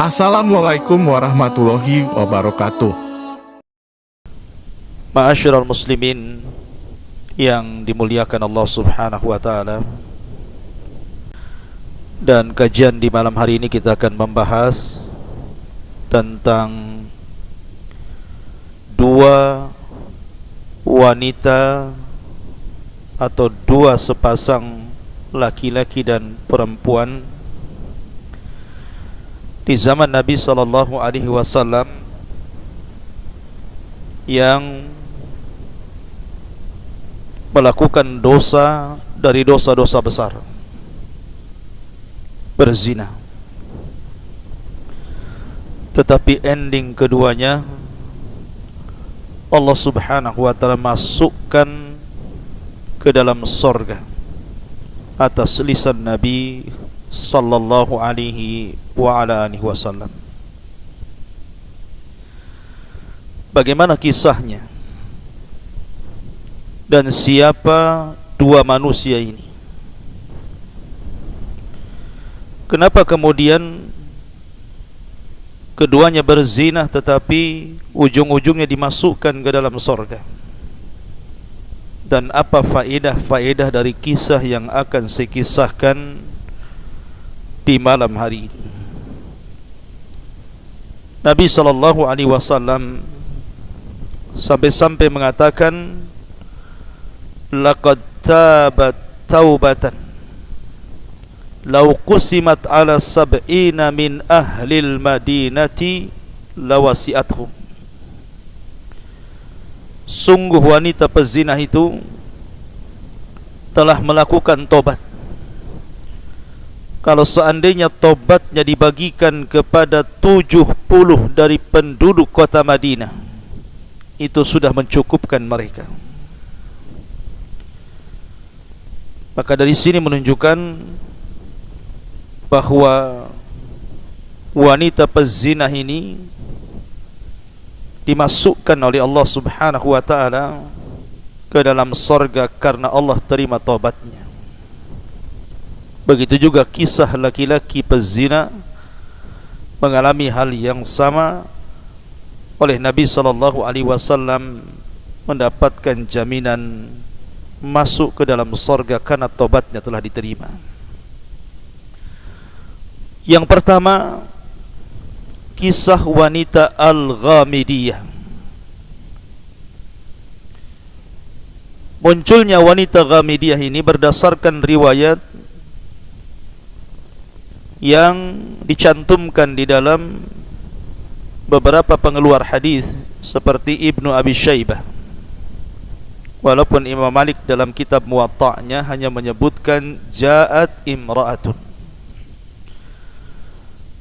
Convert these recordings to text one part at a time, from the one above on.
Assalamualaikum warahmatullahi wabarakatuh. Ma'asyiral muslimin yang dimuliakan Allah Subhanahu wa taala. Dan kajian di malam hari ini kita akan membahas tentang dua wanita atau dua sepasang laki-laki dan perempuan di zaman Nabi SAW yang melakukan dosa dari dosa-dosa besar, berzina. Tetapi ending keduanya Allah Subhanahu wa taala masukkan ke dalam surga atas lisan Nabi sallallahu alaihi wa ala alihi wasallam. Bagaimana kisahnya dan siapa dua manusia ini? Kenapa kemudian keduanya berzina tetapi ujung-ujungnya dimasukkan ke dalam surga? Dan apa faedah-faedah dari kisah yang akan saya kisahkan di malam hari ini? Nabi SAW sampai-sampai mengatakan, laqad tabat taubatan law qusimat ala sab'ina min ahlil madinati lawasi'athum. Sungguh wanita pezina itu telah melakukan tobat. Kalau seandainya tobatnya dibagikan kepada 70 dari penduduk kota Madinah, itu sudah mencukupkan mereka. Maka dari sini menunjukkan bahwa wanita pezina ini dimasukkan oleh Allah Subhanahu wa taala ke dalam surga karena Allah terima taubatnya. Begitu juga kisah laki-laki pezina mengalami hal yang sama, oleh Nabi SAW mendapatkan jaminan masuk ke dalam surga karena taubatnya telah diterima. Yang pertama, kisah wanita Al-Ghamidiyah. Munculnya wanita Ghamidiyah ini berdasarkan riwayat yang dicantumkan di dalam beberapa pengeluar hadis seperti Ibnu Abi Syaibah. Walaupun Imam Malik dalam kitab Muwatta'nya hanya menyebutkan ja'at imra'atun,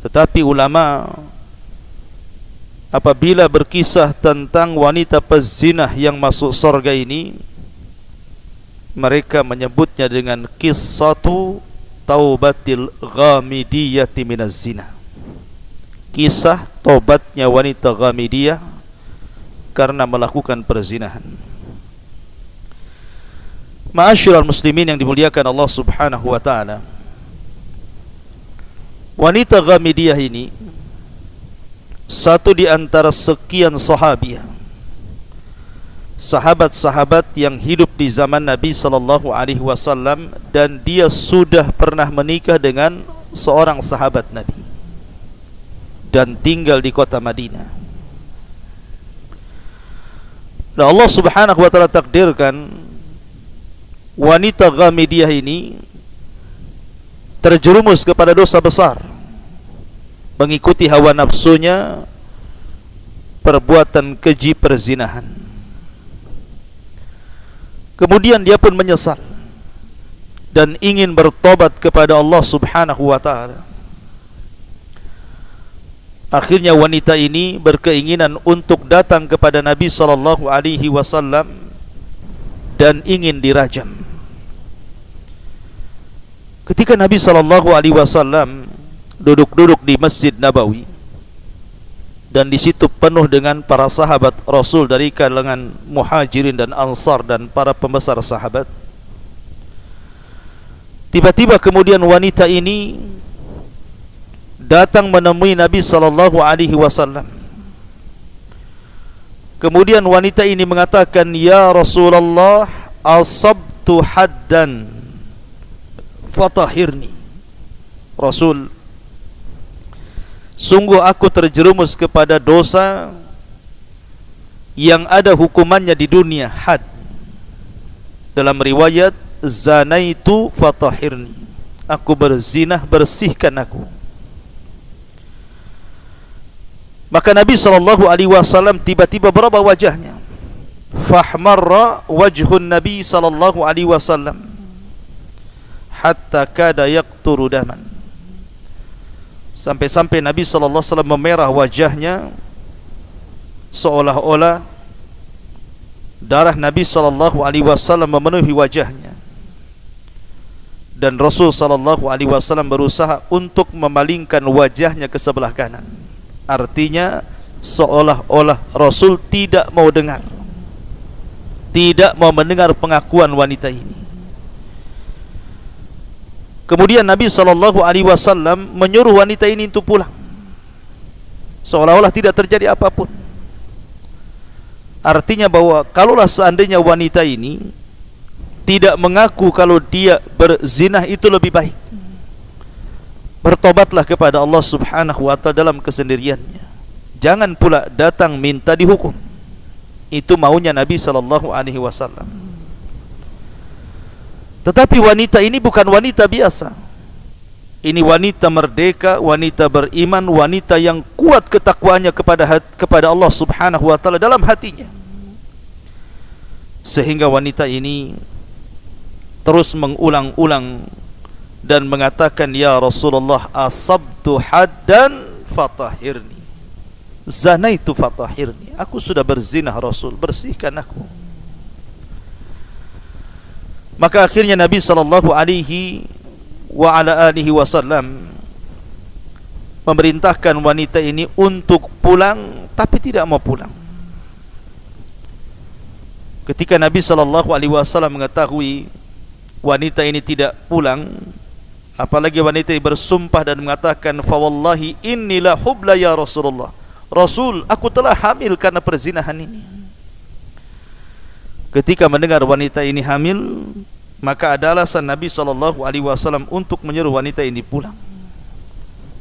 tetapi ulama apabila berkisah tentang wanita pezinah yang masuk surga ini, mereka menyebutnya dengan qissatu taubatil ghamidiyati minaz zina. Kisah tobatnya wanita Ghamidiyah karena melakukan perzinahan. Ma'asyiral muslimin yang dimuliakan Allah Subhanahu wa taala, wanita Ghamidiyah ini satu di antara sekian sahabat-sahabat yang hidup di zaman Nabi SAW, dan dia sudah pernah menikah dengan seorang sahabat Nabi dan tinggal di kota Madinah. Dan Allah Subhanahu wa taala takdirkan wanita Ghamidiyah ini terjerumus kepada dosa besar, mengikuti hawa nafsunya, perbuatan keji perzinahan. Kemudian dia pun menyesal dan ingin bertobat kepada Allah Subhanahu wa taala. Akhirnya wanita ini berkeinginan untuk datang kepada Nabi SAW dan ingin dirajam. Ketika Nabi SAW duduk-duduk di Masjid Nabawi, dan di situ penuh dengan para sahabat Rasul dari kalangan Muhajirin dan Ansar dan para pembesar sahabat, tiba-tiba kemudian wanita ini datang menemui Nabi sallallahu alaihi wasallam. Kemudian wanita ini mengatakan, "Ya Rasulullah, asabtu haddan fatahirni." Rasul, sungguh aku terjerumus kepada dosa yang ada hukumannya di dunia, had. Dalam riwayat, zanaitu fatahirni, aku berzinah, bersihkan aku. Maka Nabi SAW tiba-tiba berubah wajahnya. Fahmarra wajhun Nabi SAW hatta kada yaqturu daman. Sampai-sampai Nabi SAW memerah wajahnya, seolah-olah darah Nabi SAW memenuhi wajahnya. Dan Rasul SAW berusaha untuk memalingkan wajahnya ke sebelah kanan. Artinya seolah-olah Rasul tidak mau dengar, tidak mau mendengar pengakuan wanita ini. Kemudian Nabi SAW menyuruh wanita ini untuk pulang, seolah-olah tidak terjadi apapun. Artinya bahwa kalaulah seandainya wanita ini tidak mengaku kalau dia berzinah, itu lebih baik. Bertobatlah kepada Allah Subhanahu wa ta'ala dalam kesendiriannya. Jangan pula datang minta dihukum. Itu maunya Nabi SAW. Tetapi wanita ini bukan wanita biasa. Ini wanita merdeka, wanita beriman, wanita yang kuat ketakwaannya kepada Allah Subhanahu wa ta'ala dalam hatinya. Sehingga wanita ini terus mengulang-ulang dan mengatakan, "Ya Rasulullah, asabtu haddan fatahirni, zanaitu fatahirni." Aku sudah berzinah Rasul, bersihkan aku. Maka akhirnya Nabi SAW memerintahkan wanita ini untuk pulang, tapi tidak mau pulang. Ketika Nabi SAW mengetahui wanita ini tidak pulang, apalagi wanita ini bersumpah dan mengatakan, "Fa wallahi innilah hubla ya Rasulullah." Rasul, aku telah hamil karena perzinahan ini. Ketika mendengar wanita ini hamil, maka ada alasan Nabi SAW untuk menyuruh wanita ini pulang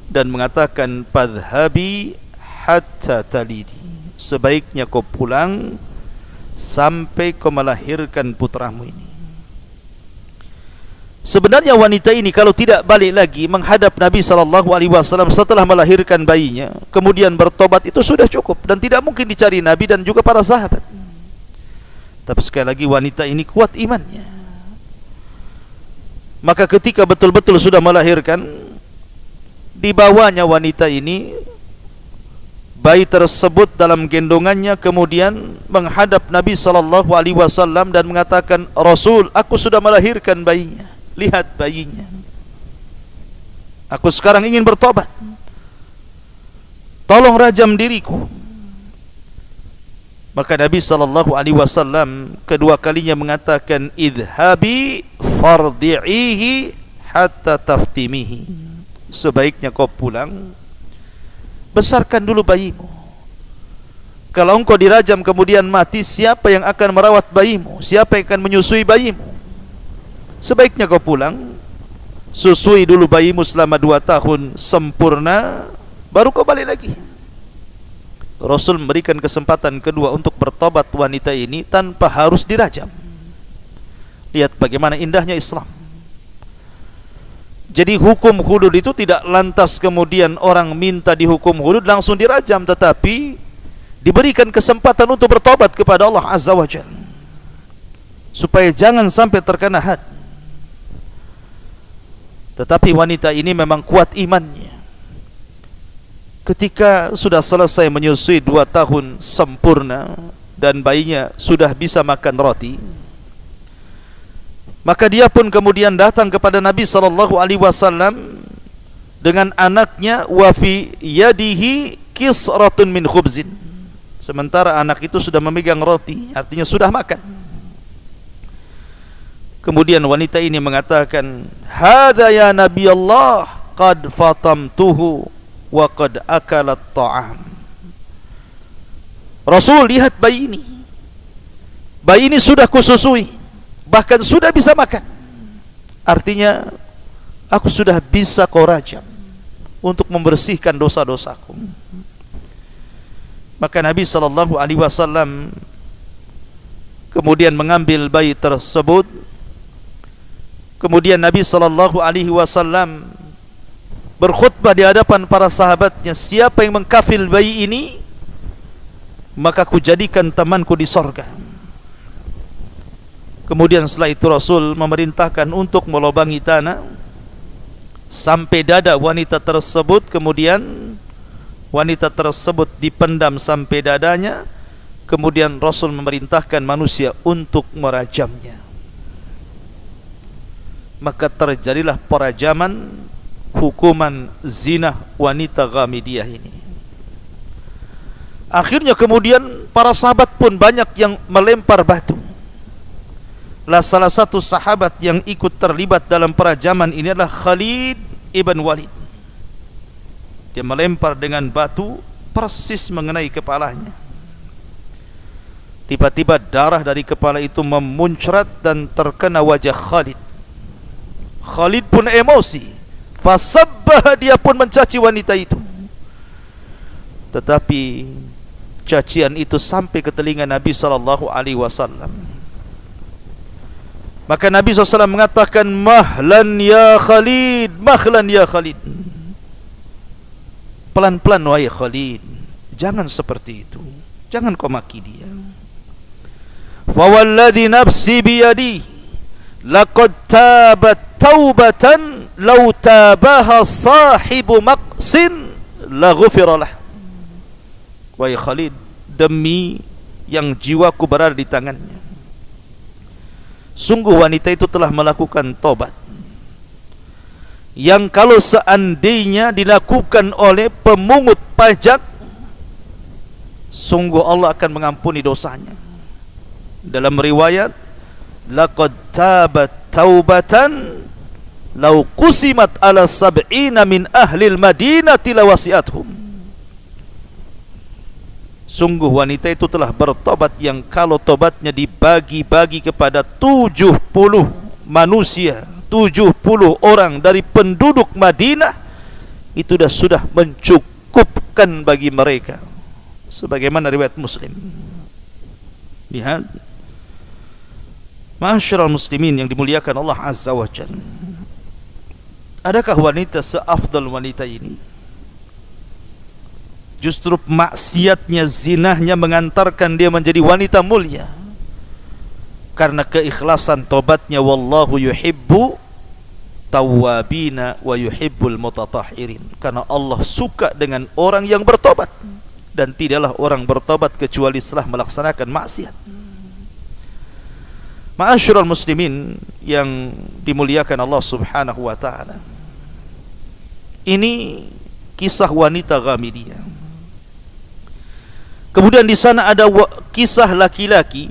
dan mengatakan, "Fadhhabi hatta talidi." Sebaiknya kau pulang sampai kau melahirkan putramu ini. Sebenarnya wanita ini kalau tidak balik lagi menghadap Nabi SAW setelah melahirkan bayinya, kemudian bertobat, itu sudah cukup dan tidak mungkin dicari Nabi dan juga para sahabat. Tapi sekali lagi wanita ini kuat imannya. Maka ketika betul-betul sudah melahirkan, dibawanya wanita ini bayi tersebut dalam gendongannya, kemudian menghadap Nabi SAW dan mengatakan, "Rasul, aku sudah melahirkan bayinya. Lihat bayinya. Aku sekarang ingin bertobat. Tolong rajam diriku." Maka Nabi SAW kedua kalinya mengatakan, "Idhabi fardi'ihi hatta taftimihi." Sebaiknya kau pulang, besarkan dulu bayimu. Kalau engkau dirajam kemudian mati, siapa yang akan merawat bayimu? Siapa yang akan menyusui bayimu? Sebaiknya kau pulang, susui dulu bayimu selama 2 tahun sempurna, baru kau balik lagi. Rasul memberikan kesempatan kedua untuk bertobat wanita ini tanpa harus dirajam. Lihat bagaimana indahnya Islam. Jadi hukum hudud itu tidak lantas kemudian orang minta dihukum hudud langsung dirajam, tetapi diberikan kesempatan untuk bertobat kepada Allah Azza wa Jalla, supaya jangan sampai terkena had. Tetapi wanita ini memang kuat imannya. Ketika sudah selesai menyusui 2 tahun sempurna dan bayinya sudah bisa makan roti, maka dia pun kemudian datang kepada Nabi SAW dengan anaknya, wa fi yadihi kisratun min khubzin. Sementara anak itu sudah memegang roti, artinya sudah makan. Kemudian wanita ini mengatakan, "Hadza ya Nabi Allah, qad fatamtuhu wa qad akalat ta'am. Rasul, lihat bayi ini. Bayi ini sudah kususui, bahkan sudah bisa makan. Artinya aku sudah bisa kau rajam untuk membersihkan dosa-dosaku. Maka Nabi SAW kemudian mengambil bayi tersebut. Kemudian Nabi SAW berkhutbah di hadapan para sahabatnya, siapa yang mengkafil bayi ini, maka ku jadikan temanku di sorga. Kemudian setelah itu Rasul memerintahkan untuk melobangi tanah sampai dada wanita tersebut. Kemudian wanita tersebut dipendam sampai dadanya. Kemudian Rasul memerintahkan manusia untuk merajamnya. Maka terjadilah perajaman, hukuman zina wanita Ghamidiyah ini. Akhirnya kemudian para sahabat pun banyak yang melempar batu. Salah satu sahabat yang ikut terlibat dalam perajaman ini adalah Khalid ibn Walid. Dia melempar dengan batu persis mengenai kepalanya. Tiba-tiba darah dari kepala itu memuncrat dan terkena wajah Khalid. Khalid pun emosi, fasabbah, dia pun mencaci wanita itu. Tetapi cacian itu sampai ke telinga Nabi SAW. Maka Nabi SAW mengatakan, mahlan ya Khalid, mahlan ya Khalid. Pelan-pelan wahai Khalid, jangan seperti itu, jangan kau maki dia. Fawalladhi nafsi biyadi, laqad tabat taubatan law tabaha sahibu maqsin la ghufira lah. Wahai Khalid, demi yang jiwaku berada di tangannya, sungguh wanita itu telah melakukan tobat yang kalau seandainya dilakukan oleh pemungut pajak, sungguh Allah akan mengampuni dosanya. Dalam riwayat, laqad tabat taubatan law qusimat ala sab'ina min ahlil madinati lawasi'athum. Sungguh wanita itu telah bertobat yang kalau tobatnya dibagi-bagi kepada 70 manusia, 70 orang dari penduduk Madinah, itu sudah mencukupkan bagi mereka. Sebagaimana riwayat Muslim. Lihat, ma'asyiral muslimin yang dimuliakan Allah Azza wa Jalla, adakah wanita seafdal wanita ini? Justru maksiatnya, zinahnya mengantarkan dia menjadi wanita mulia karena keikhlasan tobatnya. Wallahu yuhibbu tawwabina wa yuhibbul mutatahhirin. Karena Allah suka dengan orang yang bertobat, dan tidaklah orang bertobat kecuali setelah melaksanakan maksiat. Ma'asyiral muslimin yang dimuliakan Allah Subhanahu wa taala, ini kisah wanita Ghamidiyah. Kemudian di sana ada kisah laki-laki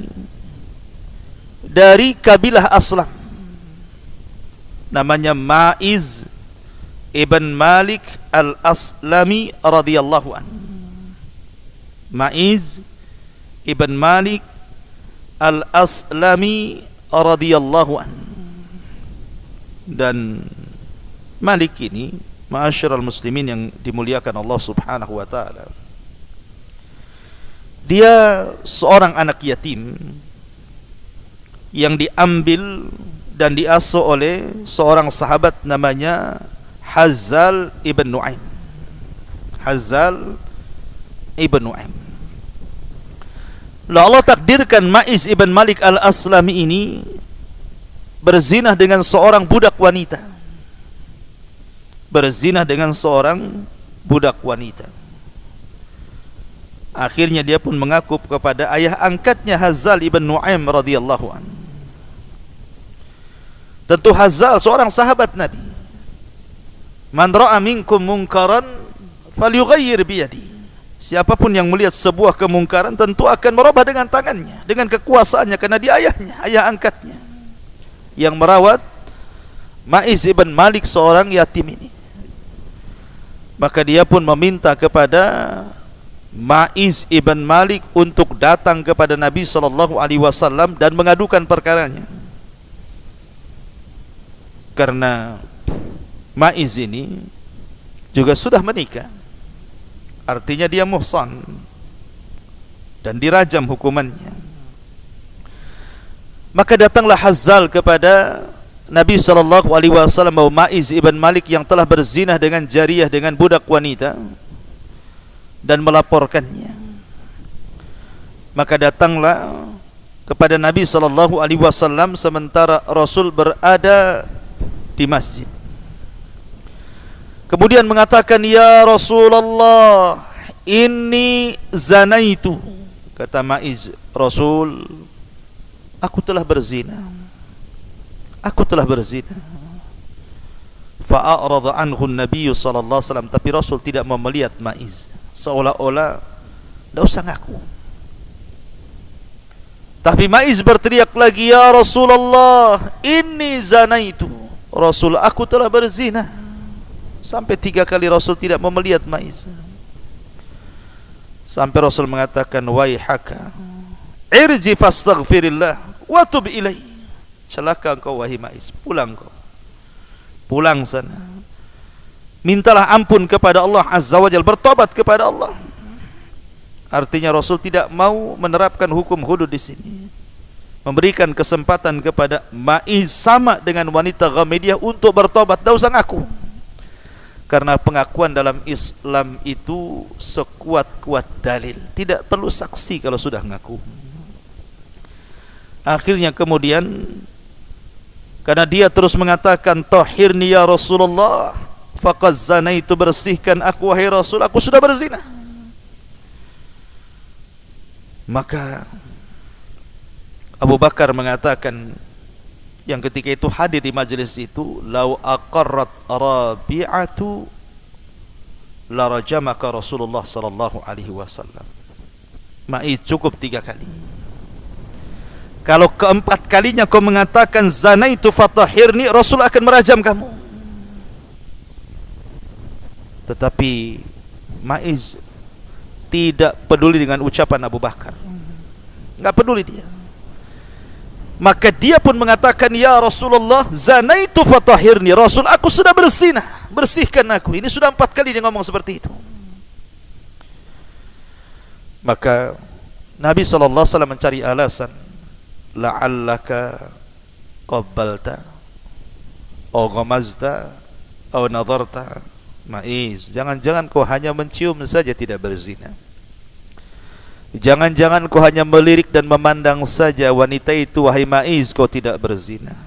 dari kabilah Aslam, namanya Ma'iz ibn Malik al-Aslami radhiyallahu anhu. Ma'iz ibn Malik al-Aslami radhiyallahu anhu. Dan Malik ini, ma'asyiral muslimin yang dimuliakan Allah Subhanahu wa taala, dia seorang anak yatim yang diambil dan diasuh oleh seorang sahabat namanya Hazzal ibn Nu'aim. Hazzal ibn Nu'aim. Lalu Allah takdirkan Ma'iz ibn Malik al-Aslami ini berzinah dengan seorang budak wanita. Berzinah dengan seorang budak wanita. Akhirnya dia pun mengaku kepada ayah angkatnya Hazzal ibn Nu'aim radhiyallahu anhu. Tentu Hazzal seorang sahabat Nabi. Man ra'a minkum munkaran falyughayyir biyadi. Siapapun yang melihat sebuah kemungkaran tentu akan merubah dengan tangannya, dengan kekuasaannya, karena dia ayahnya, ayah angkatnya yang merawat Ma'iz ibn Malik seorang yatim ini. Maka dia pun meminta kepada Ma'iz ibn Malik untuk datang kepada Nabi SAW dan mengadukan perkaranya. Karena Ma'iz ini juga sudah menikah, artinya dia muhsan dan dirajam hukumannya. Maka datanglah Hazzal kepada Nabi SAW bahwa Ma'iz ibn Malik yang telah berzinah dengan jariyah, dengan budak wanita, dan melaporkannya. Maka datanglah kepada Nabi SAW sementara Rasul berada di masjid. Kemudian mengatakan, "Ya Rasulullah, inni zanaitu." Kata Ma'iz, "Rasul, aku telah berzina. Aku telah berzina." Fa'arada anhu Nabi SAW, tapi Rasul tidak mau melihat Ma'iz, seolah-olah tidak usah ngaku. Tapi Ma'iz berteriak lagi, "Ya Rasulullah, inni zanaitu." Rasul, aku telah berzina. Sampai 3 kali Rasul tidak mau melihat Ma'iz. Sampai Rasul mengatakan, "Waihaka, irji fastaghfirillah wa tub ilaihi." Celaka engkau wahai Ma'iz, pulang kau. Pulang sana. Mintalah ampun kepada Allah Azza wa Jalla, bertobat kepada Allah. Artinya Rasul tidak mau menerapkan hukum hudud di sini, memberikan kesempatan kepada Ma'iz sama dengan wanita Ghamidiyah untuk bertobat, tidak usah ngaku. Karena pengakuan dalam Islam itu sekuat-kuat dalil, tidak perlu saksi kalau sudah ngaku. Akhirnya kemudian, karena dia terus mengatakan, "Tahhirni ya Rasulullah, faqad zanaitu," bersihkan aku wahai Rasul, aku sudah berzina. Maka Abu Bakar mengatakan, yang ketika itu hadir di majelis itu, "Lau aqarrat Rabi'atu la rajamaka Rasulullah sallallahu alaihi wasallam." Ma'iz, cukup 3 kali. Kalau keempat kalinya kau mengatakan zanaitu fatahhirni, Rasul akan merajam kamu. Tetapi Ma'iz tidak peduli dengan ucapan Abu Bakar, enggak peduli dia. Maka dia pun mengatakan, "Ya Rasulullah, zanaitu fatahhirni." Rasul, aku sudah berzina, bersihkan aku. Ini sudah 4 kali dia ngomong seperti itu. Maka Nabi SAW mencari alasan, "La'allaka qabbalta aw ghamazta aw nadarta." Ma'iz, jangan-jangan kau hanya mencium saja, tidak berzina. Jangan-jangan kau hanya melirik dan memandang saja wanita itu, wahai Ma'iz, kau tidak berzina.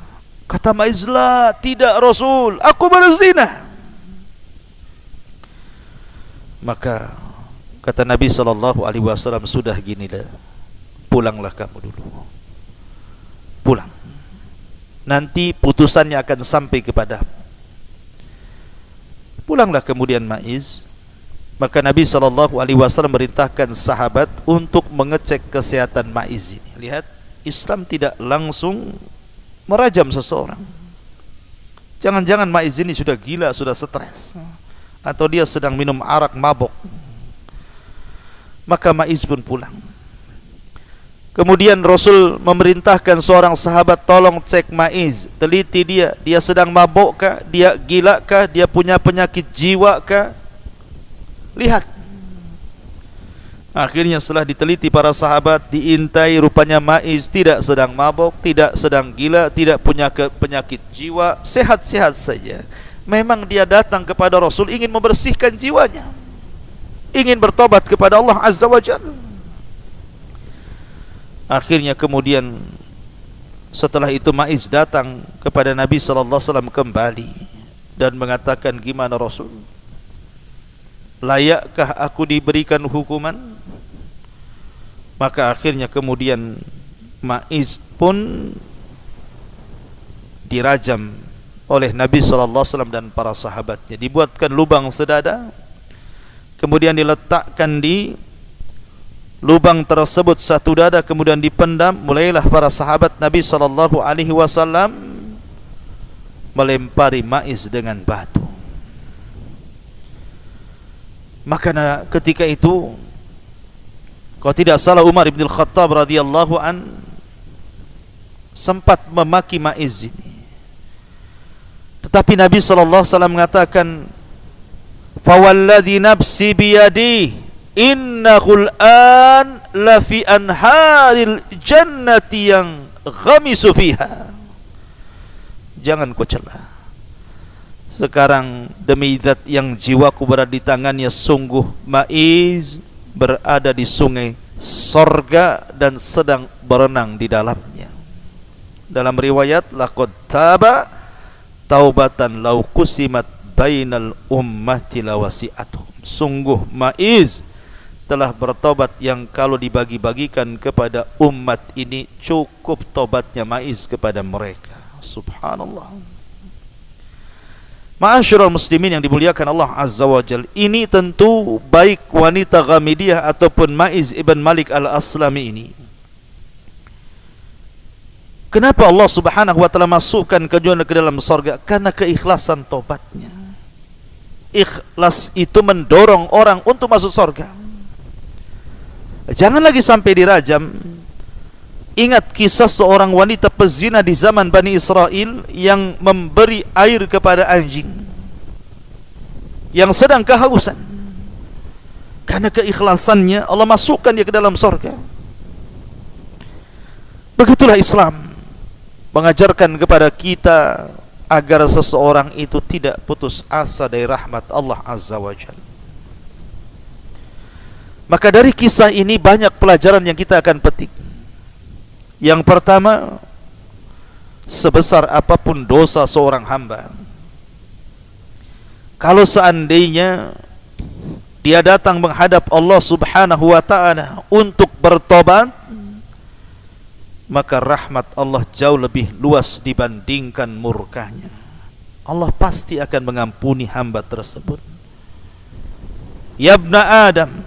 Kata Ma'iz, "La, tidak Rasul, aku berzina." Maka kata Nabi SAW, "Sudah ginilah, pulanglah kamu dulu. Pulang. Nanti putusannya akan sampai kepadamu." Pulanglah kemudian Ma'iz. Maka Nabi SAW merintahkan sahabat untuk mengecek kesehatan Ma'iz ini. Lihat, Islam tidak langsung merajam seseorang. Jangan-jangan Ma'iz ini sudah gila, sudah stres, atau dia sedang minum arak mabok. Maka Ma'iz pun pulang. Kemudian Rasul memerintahkan seorang sahabat, "Tolong cek Ma'iz, teliti dia, dia sedang mabuk kah, dia gila kah, dia punya penyakit jiwa kah? Lihat." Akhirnya setelah diteliti para sahabat, diintai, rupanya Ma'iz tidak sedang mabuk, tidak sedang gila, tidak punya penyakit jiwa, sehat-sehat saja. Memang dia datang kepada Rasul ingin membersihkan jiwanya, ingin bertobat kepada Allah Azza wa Jalla. Akhirnya kemudian setelah itu Ma'iz datang kepada Nabi SAW kembali dan mengatakan, "Gimana Rasul? Layakkah aku diberikan hukuman?" Maka akhirnya kemudian Ma'iz pun dirajam oleh Nabi SAW dan para sahabatnya. Dibuatkan lubang sedada, kemudian diletakkan di lubang tersebut satu dada, kemudian dipendam. Mulailah para sahabat Nabi SAW melempari Ma'iz dengan batu. Maka ketika itu, kalau tidak salah, Umar bin Khattab radhiyallahu an sempat memaki Ma'iz ini. Tetapi Nabi sallallahu alaihi wasallam mengatakan, "Fawalladhi nafsi biyadi, innahul an la fi anharil jannati yang ghamisu fiha." Jangan kau celah. Sekarang demi zat yang jiwaku berada di tangannya, sungguh Ma'iz berada di sungai sorga dan sedang berenang di dalamnya. Dalam riwayat, laqad taba taubatan law kusimat bainal ummati lawasi'atuhum. Sungguh Ma'iz telah bertobat yang kalau dibagi-bagikan kepada umat ini cukup tobatnya Ma'iz kepada mereka. Subhanallah. Ma'asyiral muslimin yang dimuliakan Allah Azza wa Jalla, ini tentu baik wanita Ghamidiyah ataupun Ma'iz ibn Malik al-Aslami ini. Kenapa Allah Subhanahu wa taala masukkan keduanya ke dalam surga? Karena keikhlasan tobatnya. Ikhlas itu mendorong orang untuk masuk surga. Jangan lagi sampai dirajam. Ingat kisah seorang wanita pezina di zaman Bani Israel yang memberi air kepada anjing yang sedang kehausan. Karena keikhlasannya Allah masukkan dia ke dalam surga. Begitulah Islam mengajarkan kepada kita agar seseorang itu tidak putus asa dari rahmat Allah Azza wa Jalla. Maka dari kisah ini banyak pelajaran yang kita akan petik. Yang pertama, sebesar apapun dosa seorang hamba, kalau seandainya dia datang menghadap Allah Subhanahu wa taala untuk bertobat, maka rahmat Allah jauh lebih luas dibandingkan murkanya. Allah pasti akan mengampuni hamba tersebut. Ya ibna Adam,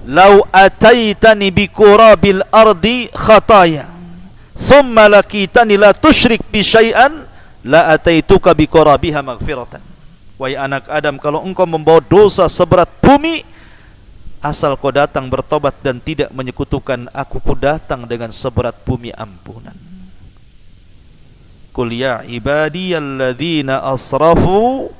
lau ataitani bi qurabil ardi khataya thumma lakitani la tusyrik bi syai'an la ataituka bi qurabiha maghfiratan. Wahai anak Adam, kalau engkau membawa dosa seberat bumi, asal kau datang bertobat dan tidak menyekutukan aku, ku datang dengan seberat bumi ampunan. Qul ya ibadiyalladzina asrafu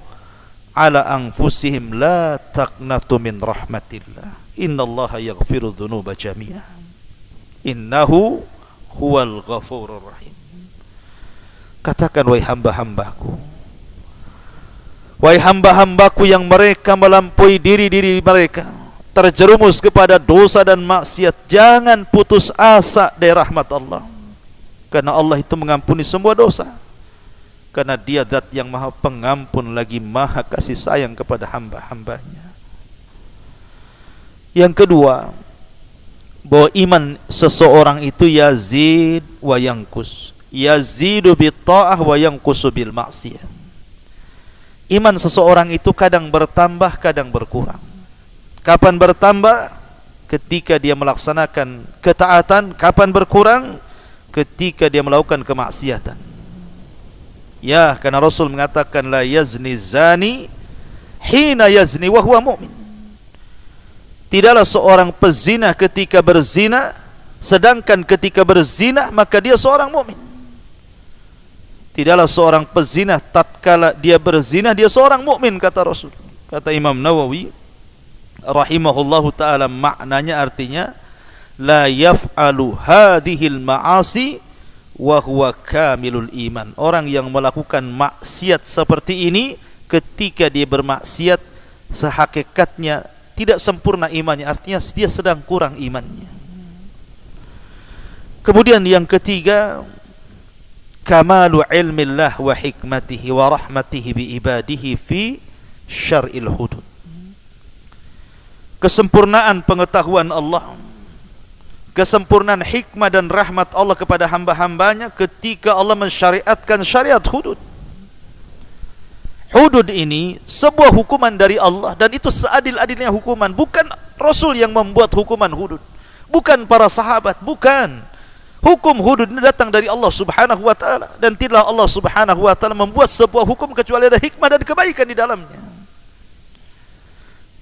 ala anfusihim la taqnatu min rahmatillah innallaha yaghfiru dzunuba jami'a innahu huwal ghafurur rahim. Katakan, wahai hamba-hambaku, wahai hamba-hambaku yang mereka melampaui diri-diri mereka, terjerumus kepada dosa dan maksiat, jangan putus asa dari rahmat Allah, karena Allah itu mengampuni semua dosa, karena Dia zat yang maha pengampun lagi maha kasih sayang kepada hamba-hambanya. Yang kedua, bahwa iman seseorang itu yazid wa yankus, yazidu bit ta'ah wa yankusu bil maksiyah. Iman seseorang itu kadang bertambah, kadang berkurang. Kapan bertambah? Ketika dia melaksanakan ketaatan. Kapan berkurang? Ketika dia melakukan kemaksiatan. Ya, karena Rasul mengatakan la yazni zani hina yazni wa huwa mu'min. Tidaklah seorang pezina ketika berzina, sedangkan ketika berzina maka dia seorang mukmin. Tidaklah seorang pezina tatkala dia berzina dia seorang mukmin, kata Rasul. Kata Imam Nawawi rahimahullahu taala, maknanya artinya la yaf'alu hadhil ma'asi wa huwa kamilul iman. Orang yang melakukan maksiat seperti ini ketika dia bermaksiat sehakikatnya tidak sempurna imannya, artinya dia sedang kurang imannya. Kemudian yang ketiga, kamalu ilmillah wa hikmatihi wa rahmatihi bi ibadihi fi syar'il hudud. Kesempurnaan pengetahuan Allah, kesempurnaan hikmah dan rahmat Allah kepada hamba-hambanya ketika Allah mensyariatkan syariat hudud. Hudud ini sebuah hukuman dari Allah, dan itu seadil-adilnya hukuman. Bukan Rasul yang membuat hukuman hudud, bukan para sahabat, bukan. Hukum hudud ini datang dari Allah Subhanahu wa taala, dan tidaklah Allah Subhanahu wa taala membuat sebuah hukum kecuali ada hikmah dan kebaikan di dalamnya.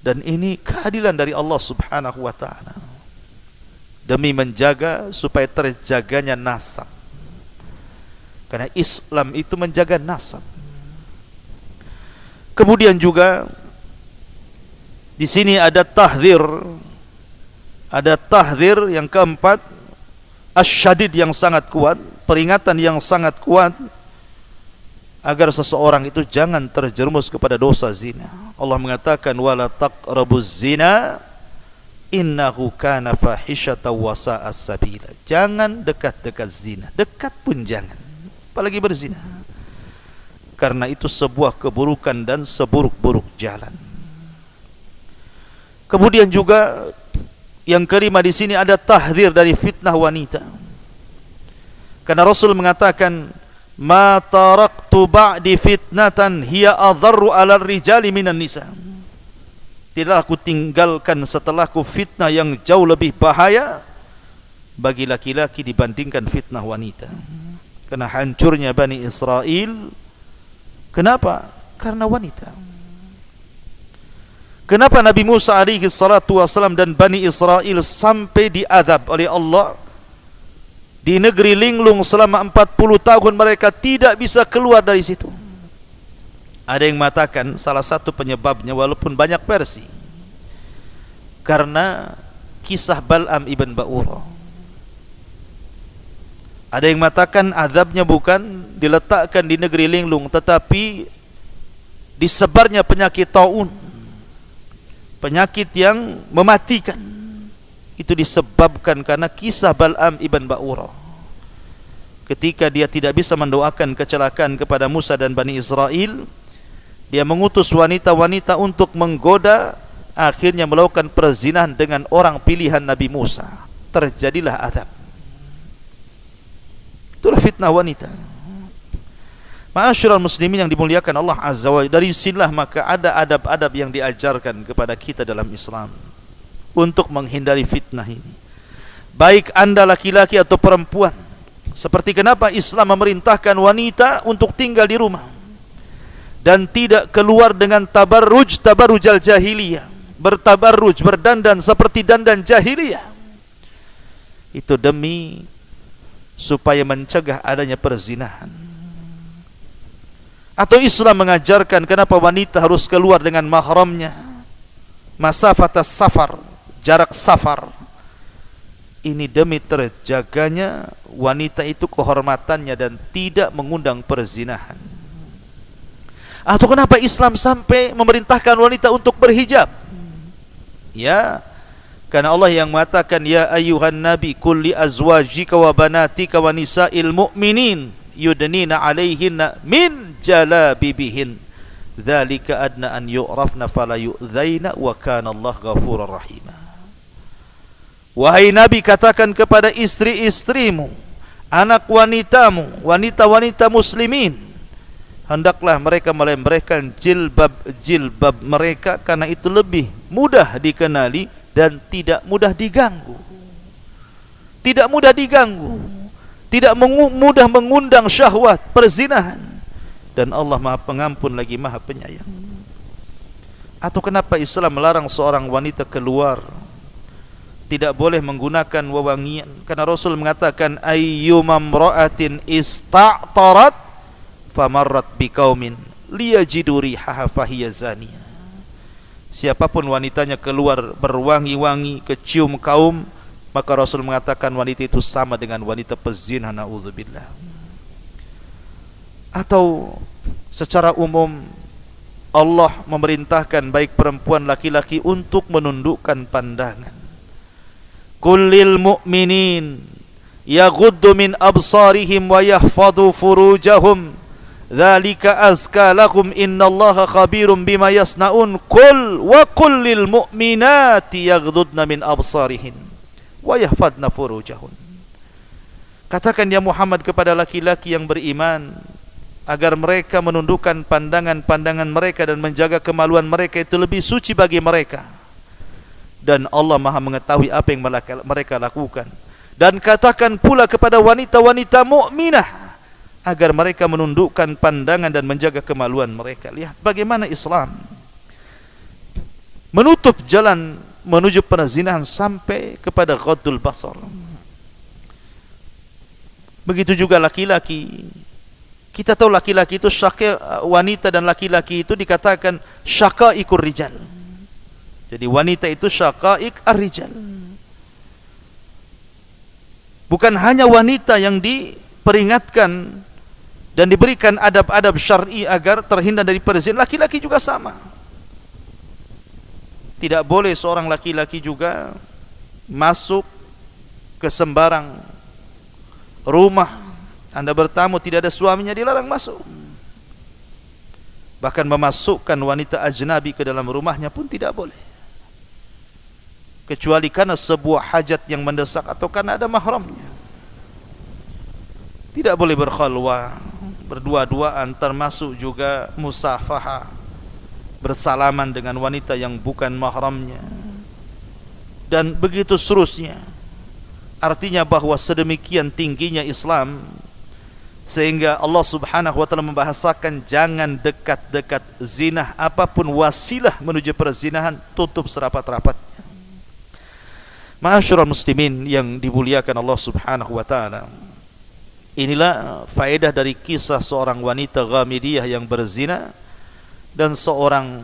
Dan ini keadilan dari Allah Subhanahu wa taala demi menjaga supaya terjaganya nasab. Karena Islam itu menjaga nasab. Kemudian juga di sini ada tahdzir. Ada tahdzir yang keempat, asyadid yang sangat kuat, peringatan yang sangat kuat agar seseorang itu jangan terjerumus kepada dosa zina. Allah mengatakan wala taqrabuz zina innahu kana fahishatan wa sa'a sabila. Jangan dekat-dekat zina, dekat pun jangan, apalagi berzina. Karena itu sebuah keburukan dan seburuk-buruk jalan. Kemudian juga yang kelima di sini ada tahdzir dari fitnah wanita. Karena Rasul mengatakan, "Ma taraktu ba'di fitnatan hiya adharru 'alal rijali minan nisa." Tidaklah aku tinggalkan setelahku fitnah yang jauh lebih bahaya bagi laki-laki dibandingkan fitnah wanita. Karena hancurnya Bani Israel. Kenapa? Karena wanita. Kenapa Nabi Musa alaihi salatu wasalam dan Bani Israel sampai diazab oleh Allah di negeri linglung selama 40 tahun, mereka tidak bisa keluar dari situ? Ada yang mengatakan salah satu penyebabnya, walaupun banyak versi, karena kisah Bal'am ibn Ba'urah. Ada yang mengatakan azabnya bukan diletakkan di negeri linglung, tetapi disebarnya penyakit taun, penyakit yang mematikan. Itu disebabkan karena kisah Bal'am ibn Ba'urah. Ketika dia tidak bisa mendoakan kecelakaan kepada Musa dan Bani Israel, dia mengutus wanita-wanita untuk menggoda, akhirnya melakukan perzinahan dengan orang pilihan Nabi Musa. Terjadilah azab. Itulah fitnah wanita. Ma'asyiral muslimin yang dimuliakan Allah Azza wa Jalla, dari sinilah maka ada adab-adab yang diajarkan kepada kita dalam Islam untuk menghindari fitnah ini. Baik anda laki-laki atau perempuan. Seperti kenapa Islam memerintahkan wanita untuk tinggal di rumah dan tidak keluar dengan tabarrujal jahiliyah, bertabarruj, berdandan seperti dandan jahiliyah. Itu demi supaya mencegah adanya perzinahan. Atau Islam mengajarkan kenapa wanita harus keluar dengan mahramnya, masafatas safar, jarak safar. Ini demi terjaganya wanita itu kehormatannya dan tidak mengundang perzinahan. Atau kenapa Islam sampai memerintahkan wanita untuk berhijab? Ya, karena Allah yang mengatakan, ya ayyuhan nabi qul li azwajika wa banatika wa nisa'il mu'minin yudnina 'alaihinna min jalabibihin dzalika adna an yu'rafna fala yu'dzaina wa kana Allah ghafurur rahim. Wahai Nabi, katakan kepada istri-istrimu, anak wanitamu, wanita-wanita muslimin, hendaklah mereka melemparkan jilbab mereka, karena itu lebih mudah dikenali dan tidak mudah diganggu. Tidak mudah diganggu, tidak mudah mengundang syahwat perzinahan, dan Allah Maha Pengampun lagi Maha Penyayang. Atau kenapa Islam melarang seorang wanita keluar, tidak boleh menggunakan wewangian? Karena Rasul mengatakan, ayyumam ra'atin ista'tarat famarrat biqaumin liyajidu rihaha fahiya zaniyah. Siapapun wanitanya keluar berwangi-wangi, kecium kaum, maka Rasul mengatakan wanita itu sama dengan wanita pezina, na'udzubillah. Atau secara umum Allah memerintahkan baik perempuan laki-laki untuk menundukkan pandangan. Kullil mu'minin yaghuddu min absarihim wa yahfadhu furujahum dzalika azka lahum innallaha khabirum bima yasnaun. Qul wa kullil mu'minati yaghuddna min absarihin wa yahfadna furujahun. Katakan ya Muhammad kepada laki-laki yang beriman agar mereka menundukkan pandangan-pandangan mereka dan menjaga kemaluan mereka, itu lebih suci bagi mereka, dan Allah Maha mengetahui apa yang mereka lakukan. Dan katakan pula kepada wanita-wanita mukminah agar mereka menundukkan pandangan dan menjaga kemaluan mereka. Lihat bagaimana Islam menutup jalan menuju perzinahan sampai kepada ghaddul basar. Begitu juga laki-laki. Kita tahu laki-laki itu wanita dan laki-laki itu dikatakan syaqaiqur rijal. Jadi wanita itu syaqaiq ar-rijal. Bukan hanya wanita yang diperingatkan dan diberikan adab-adab syar'i agar terhindar dari perzinahan, laki-laki juga sama. Tidak boleh seorang laki-laki juga masuk ke sembarang rumah. Anda bertamu tidak ada suaminya, dilarang masuk. Bahkan memasukkan wanita ajnabi ke dalam rumahnya pun tidak boleh, kecuali karena sebuah hajat yang mendesak atau karena ada mahramnya. Tidak boleh berkhalwah, berdua-duaan, termasuk juga musafahah, bersalaman dengan wanita yang bukan mahramnya, dan begitu seterusnya. Artinya bahwa sedemikian tingginya Islam sehingga Allah Subhanahu wa taala membahasakan jangan dekat-dekat zina, apapun wasilah menuju perzinahan tutup serapat-rapatnya. Ma'asyiral muslimin yang dimuliakan Allah Subhanahu wa taala, inilah faedah dari kisah seorang wanita Ghamidiyah yang berzina dan seorang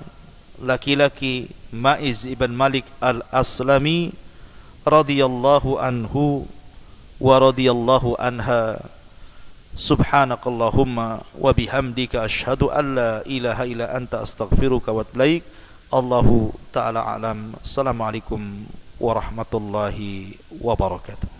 laki-laki Ma'iz ibn Malik al-Aslami radhiyallahu anhu wa radhiyallahu anha. Subhanakallahumma wa bihamdika asyhadu an la ilaha illa anta astaghfiruka wa atubu ilaik. Allahu ta'ala alam. Assalamualaikum warahmatullahi wabarakatuh.